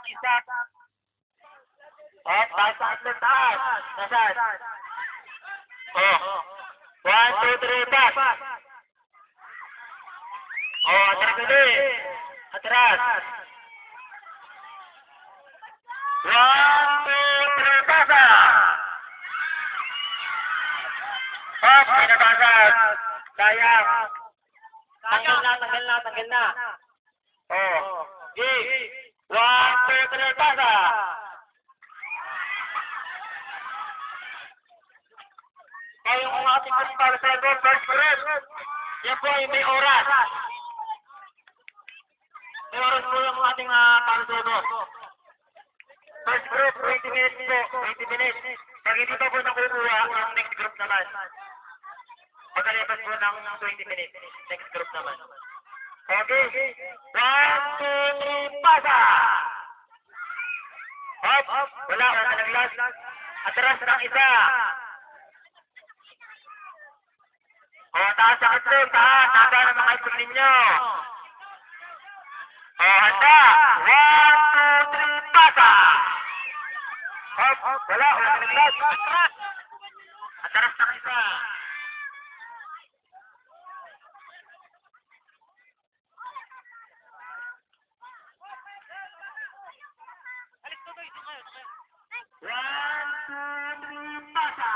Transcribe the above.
ng isa. Oh, taas ang itlog, taas. Nasaan? Oh. 1, 2, 3, pass. Oh, atras ulit. Atras. 1, 2, 3, pasa. Oh, pinabasag. Sayang. Tanggal na. Oh, game. 1, 2, 3, pasa. Oh, yung mga ating para sa goal, first group. Yan po ay may oras. May oras po yung ating para sa goal. First group, 20 minutes po. 20 minutes. Pag hindi pa po nakukuha, yung next group naman. Pagkalipas po ng 20 minutes, next group naman. Okay. 1, 2, 3, pasa! Hop! Wala ka ng last. Atras ng isa. O, taas ang itlog, taas. Haba ng mga itlog ninyo. O, handa. 1, 2, 3, pasa! Hop! Wala ka ng last. Atras ng isa. One, two, three, pasa!